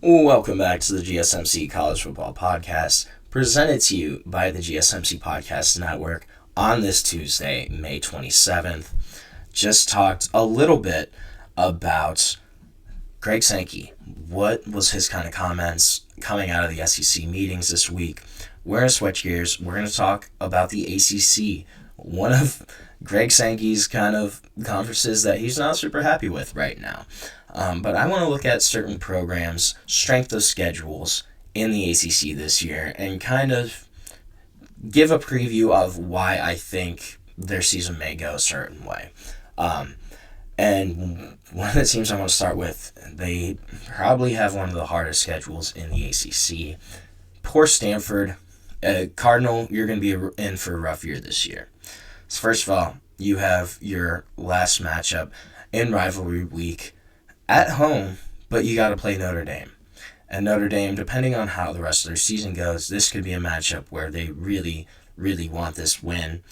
Welcome back to the GSMC College Football Podcast, presented to you by the GSMC Podcast Network on this Tuesday, May 27th. Just talked a little bit about Greg Sankey. What was his kind of comments coming out of the SEC meetings this week? We're going to switch gears. We're going to talk about the ACC, one of Greg Sankey's kind of conferences that he's not super happy with right now. But I want to look at certain programs' strength of schedules in the ACC this year and kind of give a preview of why I think their season may go a certain way. And one of the teams I want to start with, they probably have one of the hardest schedules in the ACC. Poor Stanford. Cardinal, you're going to be in for a rough year this year. So first of all, you have your last matchup in rivalry week at home, but you got to play Notre Dame. And Notre Dame, depending on how the rest of their season goes, this could be a matchup where they really, really want this win.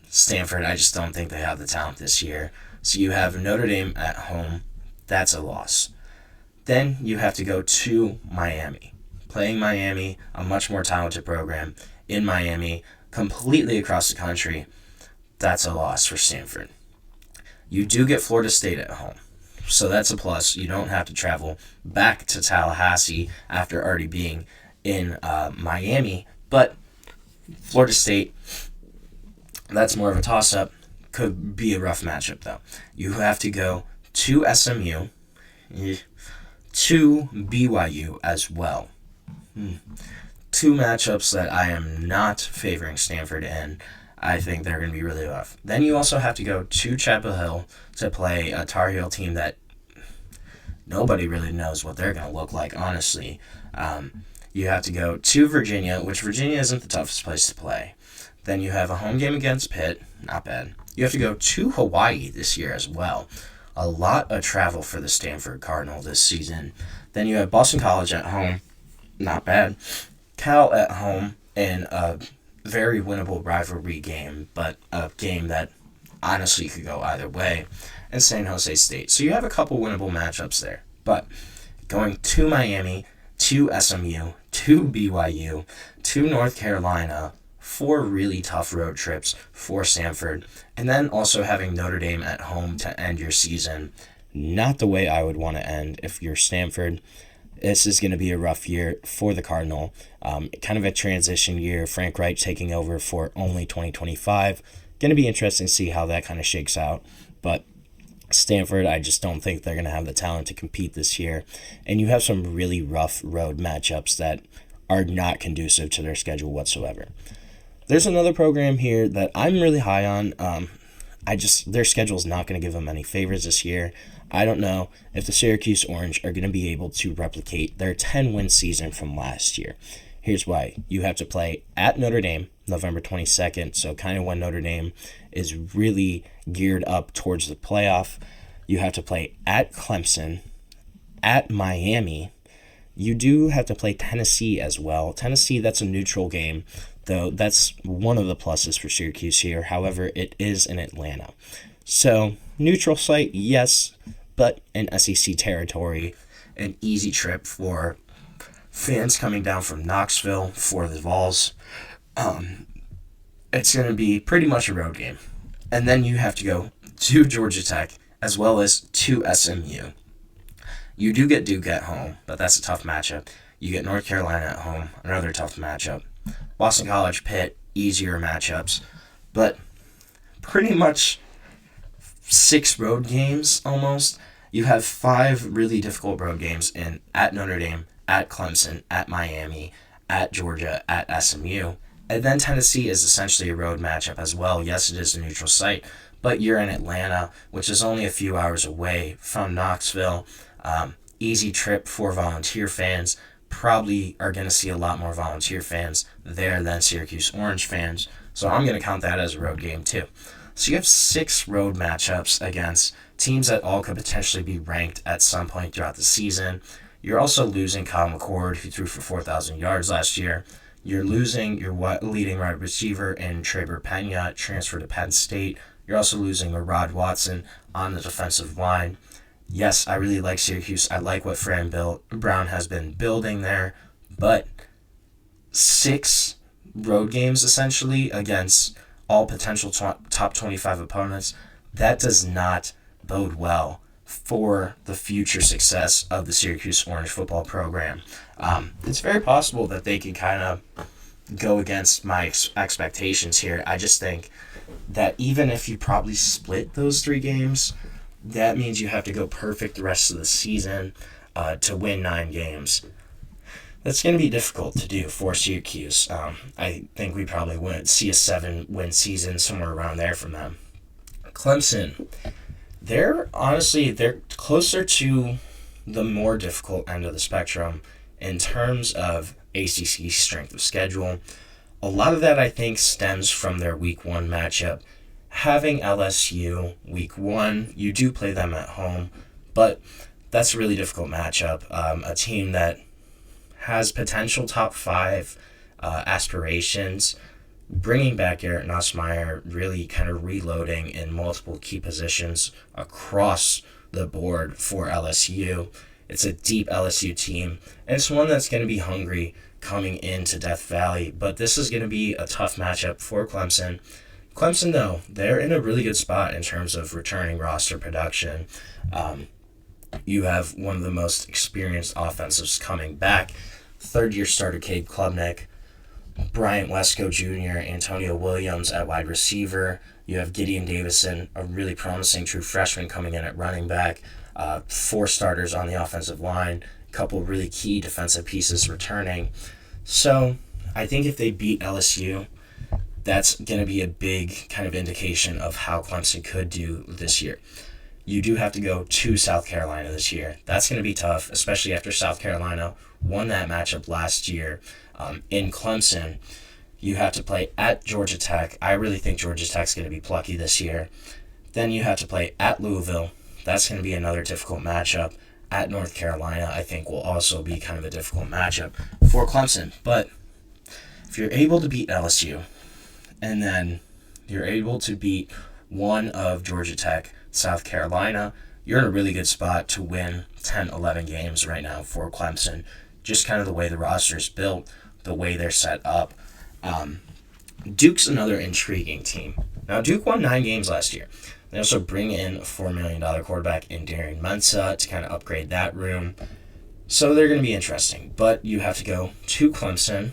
Stanford, I just don't think they have the talent this year. So you have Notre Dame at home. That's a loss. Then you have to go to Miami. Playing Miami, a much more talented program in Miami, completely across the country. That's a loss for Stanford. You do get Florida State at home. So that's a plus. You don't have to travel back to Tallahassee after already being in Miami. But Florida State, that's more of a toss-up. Could be a rough matchup, though. You have to go to SMU, to BYU as well. Two matchups that I am not favoring Stanford in. I think they're going to be really rough. Then you also have to go to Chapel Hill to play a Tar Heel team that nobody really knows what they're going to look like, honestly. You have to go to Virginia, which Virginia isn't the toughest place to play. Then you have a home game against Pitt. Not bad. You have to go to Hawaii this year as well. A lot of travel for the Stanford Cardinal this season. Then you have Boston College at home. Not bad. Cal at home in a very winnable rivalry game, but a game that honestly could go either way, and San Jose State. So you have a couple winnable matchups there. But going to Miami, to SMU, to BYU, to North Carolina, 4 really tough road trips for Stanford, and then also having Notre Dame at home to end your season. Not the way I would want to end if you're Stanford. This is going to be a rough year for the Cardinal. Kind of a transition year. Frank Reich taking over for only 2025. Going to be interesting to see how that kind of shakes out. But Stanford, I just don't think they're going to have the talent to compete this year. And you have some really rough road matchups that are not conducive to their schedule whatsoever. There's another program here that I'm really high on. Their schedule is not going to give them any favors this year. I don't know if the Syracuse Orange are going to be able to replicate their 10-win season from last year. Here's why. You have to play at Notre Dame November 22nd, so kind of when Notre Dame is really geared up towards the playoff. You have to play at Clemson, at Miami. You do have to play Tennessee as well. Tennessee, that's a neutral game, though that's one of the pluses for Syracuse here. However, it is in Atlanta. So, neutral site, yes, but in SEC territory, an easy trip for fans coming down from Knoxville for the Vols. It's going to be pretty much a road game. And then you have to go to Georgia Tech as well as to SMU. You do get Duke at home, but that's a tough matchup. You get North Carolina at home, another tough matchup. Boston College, Pitt, easier matchups. But pretty much 6 road games almost. You have 5 really difficult road games at Notre Dame, at Clemson, at Miami, at Georgia, at SMU. And then Tennessee is essentially a road matchup as well. Yes, it is a neutral site, but you're in Atlanta, which is only a few hours away from Knoxville. Easy trip for Volunteer fans. Probably are going to see a lot more Volunteer fans there than Syracuse Orange fans. So I'm going to count that as a road game too. So you have 6 road matchups against teams that all could potentially be ranked at some point throughout the season. You're also losing Kyle McCord, who threw for 4,000 yards last year. You're losing your leading wide receiver in Traver Pena, transfer to Penn State. You're also losing Rod Watson on the defensive line. Yes, I really like Syracuse. I like what Fran Brown has been building there, but 6 road games essentially against all potential top 25 opponents, that does not bode well for the future success of the Syracuse Orange football program. It's very possible that they can kind of go against my expectations here. I just think that even if you probably split those 3 games, that means you have to go perfect the rest of the season to win 9 games. That's going to be difficult to do for Syracuse. I think we probably wouldn't see a 7-win season, somewhere around there from them. Clemson, they're closer to the more difficult end of the spectrum in terms of ACC strength of schedule. A lot of that, I think, stems from their Week 1 matchup. Having LSU Week 1, you do play them at home, but that's a really difficult matchup. A team that has potential top 5 aspirations. Bringing back Garrett Nussmeier, really kind of reloading in multiple key positions across the board for LSU. It's a deep LSU team, and it's one that's going to be hungry coming into Death Valley, but this is going to be a tough matchup for Clemson. Clemson, though, they're in a really good spot in terms of returning roster production. You have one of the most experienced offensives coming back. Third-year starter Cade Klubnik, Bryant Wesco Jr., Antonio Williams at wide receiver. You have Gideon Davison, a really promising true freshman coming in at running back. 4 starters on the offensive line. A couple really key defensive pieces returning. So I think if they beat LSU, that's going to be a big kind of indication of how Clemson could do this year. You do have to go to South Carolina this year. That's going to be tough, especially after South Carolina won that matchup last year. In Clemson, you have to play at Georgia Tech. I really think Georgia Tech's going to be plucky this year. Then you have to play at Louisville. That's going to be another difficult matchup. At North Carolina, I think will also be kind of a difficult matchup for Clemson. But if you're able to beat LSU, and then you're able to beat one of Georgia Tech, South Carolina, you're in a really good spot to win 10, 11 games right now for Clemson. Just kind of the way the roster is built, the way they're set up. Duke's another intriguing team. Now, Duke won 9 games last year. They also bring in a $4 million quarterback in Darian Mensah to kind of upgrade that room. So they're going to be interesting. But you have to go to Clemson.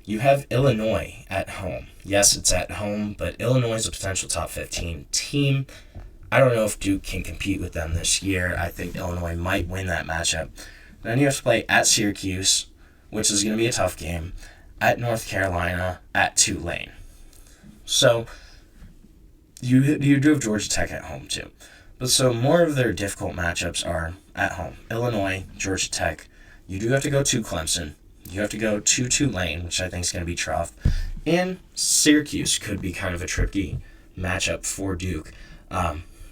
You have Illinois at home. Yes, it's at home, but Illinois is a potential top 15 team. I don't know if Duke can compete with them this year. I think Illinois might win that matchup. Then you have to play at Syracuse, which is going to be a tough game, at North Carolina, at Tulane. So you do have Georgia Tech at home too. But so more of their difficult matchups are at home. Illinois, Georgia Tech. You do have to go to Clemson. You have to go to Tulane, which I think is going to be tough. And Syracuse could be kind of a tricky matchup for Duke.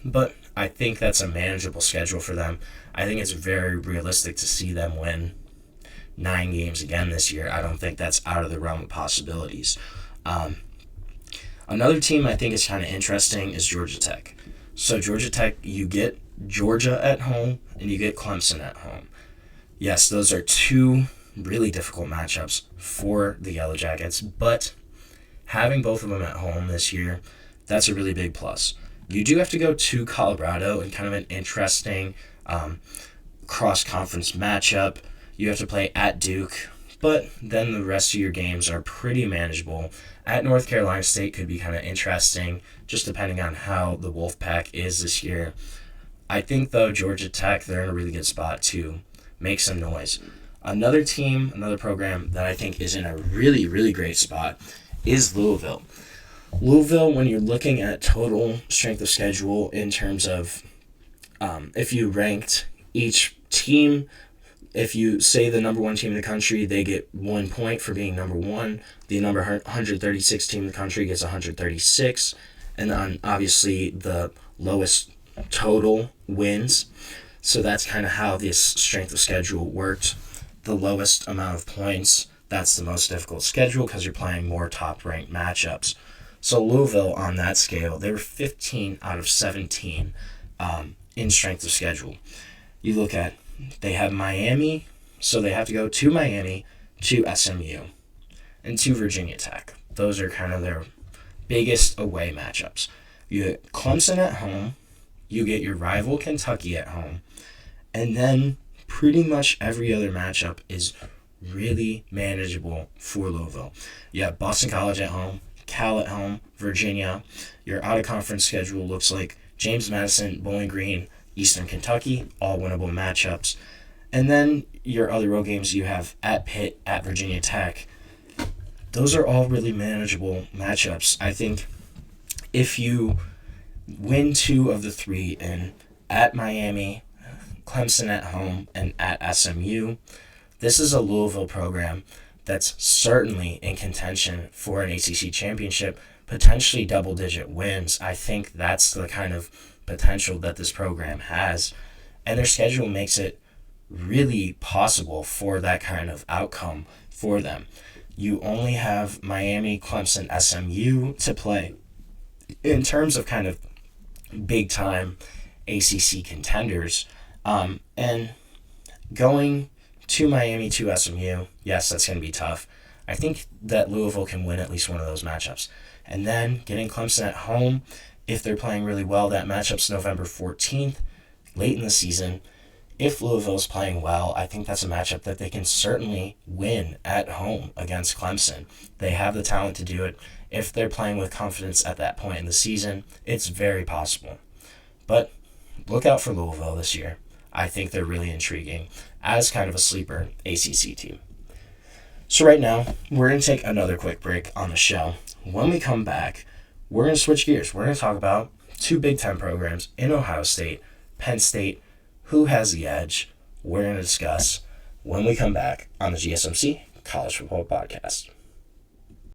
But I think that's a manageable schedule for them. I think it's very realistic to see them win 9 games again this year. I don't think that's out of the realm of possibilities. Another team I think is kind of interesting is Georgia Tech. So Georgia Tech, you get Georgia at home and you get Clemson at home. Yes, those are 2 really difficult matchups for the Yellow Jackets, but having both of them at home this year, that's a really big plus. You do have to go to Colorado in kind of an interesting cross-conference matchup. You have to play at Duke, but then the rest of your games are pretty manageable. At North Carolina State could be kind of interesting, just depending on how the Wolfpack is this year. I think, though, Georgia Tech, they're in a really good spot to make some noise. Another team, another program that I think is in a really, really great spot is Louisville. Louisville, when you're looking at total strength of schedule in terms of if you ranked each team, if you say the number 1 team in the country, they get 1 point for being number 1. The number 136 team in the country gets 136. And then obviously the lowest total wins. So that's kind of how this strength of schedule worked. The lowest amount of points, that's the most difficult schedule because you're playing more top-ranked matchups. So Louisville, on that scale, they were 15 out of 17 in strength of schedule. You look at, they have Miami, so they have to go to Miami, to SMU, and to Virginia Tech. Those are kind of their biggest away matchups. You get Clemson at home, you get your rival Kentucky at home, and then pretty much every other matchup is really manageable for Louisville. You have Boston College at home, Cal at home, Virginia. Your out-of-conference schedule looks like James Madison, Bowling Green, Eastern Kentucky, all winnable matchups. And then your other road games you have at Pitt, at Virginia Tech. Those are all really manageable matchups. I think if you win 2 of the 3 in at Miami, Clemson at home, and at SMU, this is a Louisville program that's certainly in contention for an ACC championship, potentially double-digit wins. I think that's the kind of potential that this program has, and their schedule makes it really possible for that kind of outcome for them. You only have Miami, Clemson, SMU to play. In terms of kind of big-time ACC contenders, and going to Miami, to SMU, yes, that's going to be tough. I think that Louisville can win at least one of those matchups. And then getting Clemson at home, if they're playing really well, that matchup's November 14th, late in the season. If Louisville's playing well, I think that's a matchup that they can certainly win at home against Clemson. They have the talent to do it. If they're playing with confidence at that point in the season, it's very possible. But look out for Louisville this year. I think they're really intriguing as kind of a sleeper ACC team. So right now, we're going to take another quick break on the show. When we come back, we're going to switch gears. We're going to talk about 2 Big Ten programs in Ohio State, Penn State, who has the edge. We're going to discuss when we come back on the GSMC College Football Podcast.